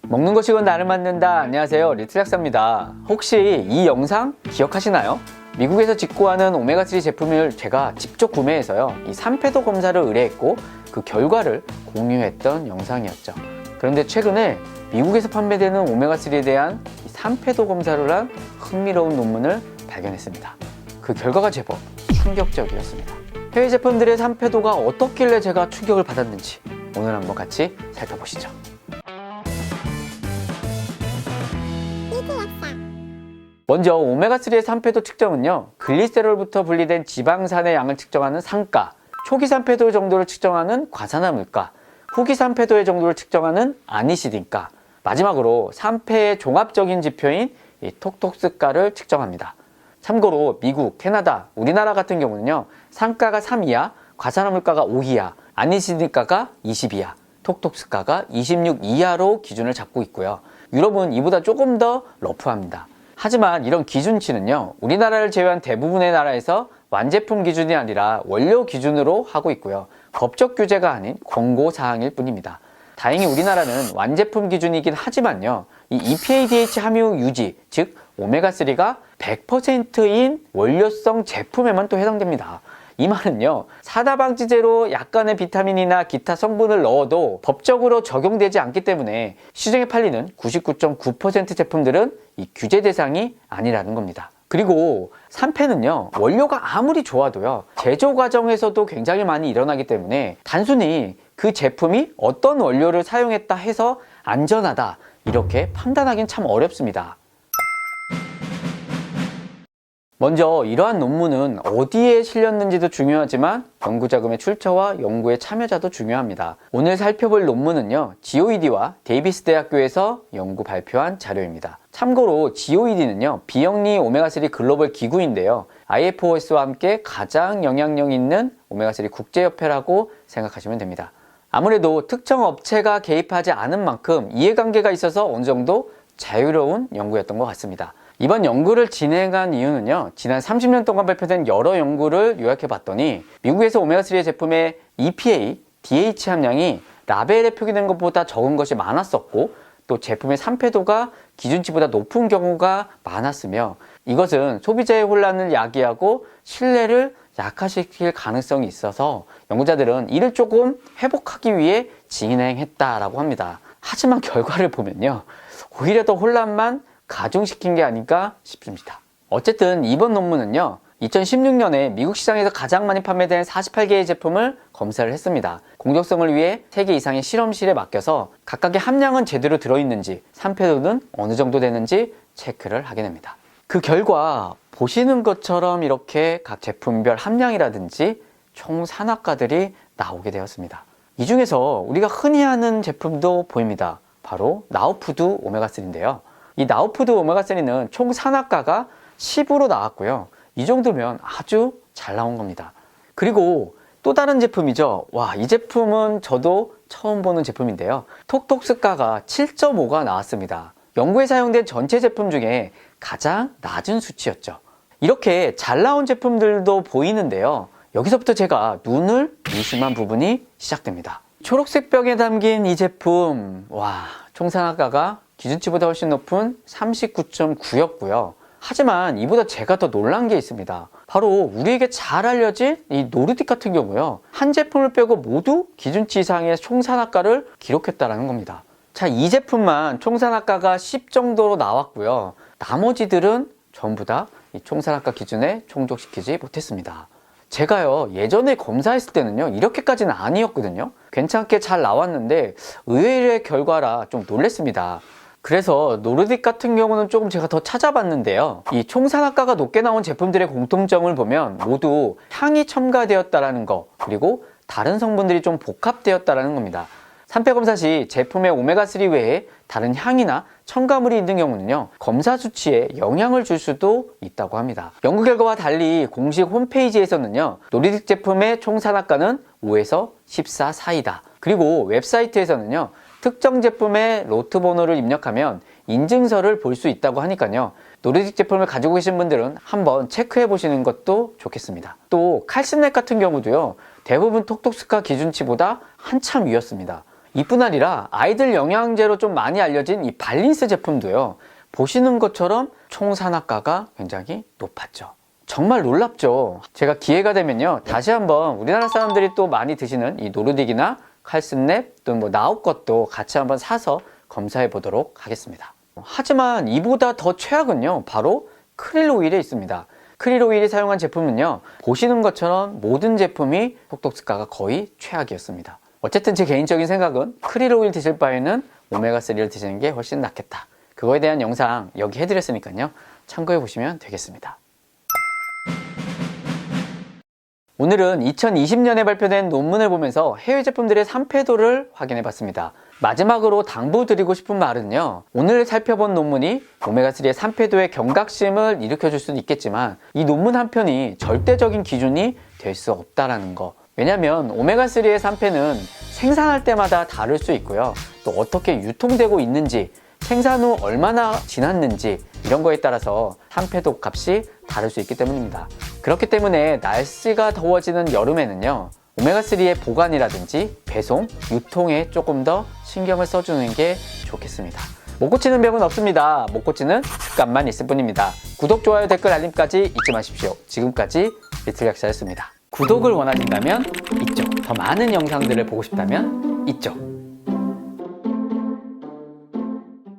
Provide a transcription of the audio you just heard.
먹는 것이건 나를 만든다. 안녕하세요, 리틀약사입니다. 혹시 이 영상 기억하시나요? 미국에서 직구하는 오메가3 제품을 제가 직접 구매해서요, 이 산패도 검사를 의뢰했고 그 결과를 공유했던 영상이었죠. 그런데 최근에 미국에서 판매되는 오메가3에 대한 이 산패도 검사를 한 흥미로운 논문을 발견했습니다. 그 결과가 제법 충격적이었습니다. 해외 제품들의 산패도가 어떻길래 제가 충격을 받았는지 오늘 한번 같이 살펴보시죠. 먼저 오메가3의 산패도 측정은요, 글리세롤부터 분리된 지방산의 양을 측정하는 산가, 초기 산패도 정도를 측정하는 과산화물가, 후기 산패도의 정도를 측정하는 아니시딘가, 마지막으로 산패의 종합적인 지표인 이 톡톡스가를 측정합니다. 참고로 미국, 캐나다, 우리나라 같은 경우는요, 산가가 3 이하, 과산화물가가 5 이하, 아니시딘가가 20 이하, 톡톡스가가 26 이하로 기준을 잡고 있고요. 유럽은 이보다 조금 더 러프합니다. 하지만 이런 기준치는요, 우리나라를 제외한 대부분의 나라에서 완제품 기준이 아니라 원료 기준으로 하고 있고요. 법적 규제가 아닌 권고사항일 뿐입니다. 다행히 우리나라는 완제품 기준이긴 하지만요, 이 EPA-DH 함유 유지, 즉 오메가3가 100%인 원료성 제품에만 또 해당됩니다. 이 말은요, 사다방지제로 약간의 비타민이나 기타 성분을 넣어도 법적으로 적용되지 않기 때문에 시중에 팔리는 99.9% 제품들은 이 규제 대상이 아니라는 겁니다. 그리고 산패는요, 원료가 아무리 좋아도요, 제조 과정에서도 굉장히 많이 일어나기 때문에 단순히 그 제품이 어떤 원료를 사용했다 해서 안전하다 이렇게 판단하기는 참 어렵습니다. 먼저 이러한 논문은 어디에 실렸는지도 중요하지만 연구자금의 출처와 연구의 참여자도 중요합니다. 오늘 살펴볼 논문은요, GOED와 데이비스 대학교에서 연구 발표한 자료입니다. 참고로 GOED는요, 비영리 오메가3 글로벌 기구인데요, IFOS와 함께 가장 영향력 있는 오메가3 국제협회라고 생각하시면 됩니다. 아무래도 특정 업체가 개입하지 않은 만큼 이해관계가 있어서 어느 정도 자유로운 연구였던 것 같습니다. 이번 연구를 진행한 이유는요, 지난 30년 동안 발표된 여러 연구를 요약해 봤더니 미국에서 오메가3 제품의 EPA, DH 함량이 라벨에 표기된 것보다 적은 것이 많았었고, 또 제품의 산패도가 기준치보다 높은 경우가 많았으며, 이것은 소비자의 혼란을 야기하고 신뢰를 약화시킬 가능성이 있어서 연구자들은 이를 조금 회복하기 위해 진행했다라고 합니다. 하지만 결과를 보면요, 오히려 더 혼란만 가중시킨 게 아닐까 싶습니다. 어쨌든 이번 논문은요, 2016년에 미국 시장에서 가장 많이 판매된 48개의 제품을 검사를 했습니다. 공정성을 위해 3개 이상의 실험실에 맡겨서 각각의 함량은 제대로 들어있는지, 산패도는 어느 정도 되는지 체크를 하게 됩니다. 그 결과 보시는 것처럼 이렇게 각 제품별 함량이라든지 총 산화가들이 나오게 되었습니다. 이 중에서 우리가 흔히 아는 제품도 보입니다. 바로 나우푸드 오메가3인데요. 이 나우푸드 오메가3는 총 산화가가 10으로 나왔고요. 이 정도면 아주 잘 나온 겁니다. 그리고 또 다른 제품이죠. 와, 이 제품은 저도 처음 보는 제품인데요. 톡톡스가가 7.5가 나왔습니다. 연구에 사용된 전체 제품 중에 가장 낮은 수치였죠. 이렇게 잘 나온 제품들도 보이는데요, 여기서부터 제가 눈을 의심한 부분이 시작됩니다. 초록색 병에 담긴 이 제품, 와, 총 산화가가 기준치보다 훨씬 높은 39.9였고요. 하지만 이보다 제가 더 놀란 게 있습니다. 바로 우리에게 잘 알려진 이 노르딕 같은 경우요, 한 제품을 빼고 모두 기준치 이상의 총산화가를 기록했다는 겁니다. 자, 이 제품만 총산화가가 10 정도로 나왔고요. 나머지들은 전부 다 이 총산화가 기준에 충족시키지 못했습니다. 제가요, 예전에 검사했을 때는요, 이렇게까지는 아니었거든요. 괜찮게 잘 나왔는데 의외의 결과라 좀 놀랬습니다. 그래서 노르딕 같은 경우는 조금 제가 더 찾아봤는데요, 이 총산화가가 높게 나온 제품들의 공통점을 보면 모두 향이 첨가되었다는 거, 그리고 다른 성분들이 좀 복합되었다는 겁니다. 산패검사 시 제품의 오메가3 외에 다른 향이나 첨가물이 있는 경우는요, 검사 수치에 영향을 줄 수도 있다고 합니다. 연구 결과와 달리 공식 홈페이지에서는요, 노르딕 제품의 총산화가는 5에서 14 사이다. 그리고 웹사이트에서는요, 특정 제품의 로트 번호를 입력하면 인증서를 볼 수 있다고 하니까요, 노르딕 제품을 가지고 계신 분들은 한번 체크해 보시는 것도 좋겠습니다. 또 칼슘넷 같은 경우도요, 대부분 톡톡스가 기준치보다 한참 위였습니다. 이뿐 아니라 아이들 영양제로 좀 많이 알려진 이 발린스 제품도요, 보시는 것처럼 총산화가가 굉장히 높았죠. 정말 놀랍죠. 제가 기회가 되면요, 다시 한번 우리나라 사람들이 또 많이 드시는 이 노르딕이나 칼슘랩 또는 뭐 나우 것도 같이 한번 사서 검사해 보도록 하겠습니다. 하지만 이보다 더 최악은요, 바로 크릴 오일에 있습니다. 크릴 오일이 사용한 제품은요, 보시는 것처럼 모든 제품이 속독스가가 거의 최악이었습니다. 어쨌든 제 개인적인 생각은 크릴 오일 드실 바에는 오메가3를 드시는 게 훨씬 낫겠다. 그거에 대한 영상 여기 해드렸으니까요, 참고해 보시면 되겠습니다. 오늘은 2020년에 발표된 논문을 보면서 해외 제품들의 산패도를 확인해 봤습니다. 마지막으로 당부드리고 싶은 말은요, 오늘 살펴본 논문이 오메가3의 산패도의 경각심을 일으켜줄 수는 있겠지만 이 논문 한 편이 절대적인 기준이 될 수 없다라는 거. 왜냐면 오메가3의 산패는 생산할 때마다 다를 수 있고요, 또 어떻게 유통되고 있는지, 생산 후 얼마나 지났는지 이런 거에 따라서 산패도 값이 다를 수 있기 때문입니다. 그렇기 때문에 날씨가 더워지는 여름에는요, 오메가3의 보관이라든지 배송, 유통에 조금 더 신경을 써주는 게 좋겠습니다. 못 고치는 병은 없습니다. 못 고치는 습관만 있을 뿐입니다. 구독, 좋아요, 댓글, 알림까지 잊지 마십시오. 지금까지 리틀약사였습니다. 구독을 원하신다면 이쪽, 더 많은 영상들을 보고 싶다면 이쪽,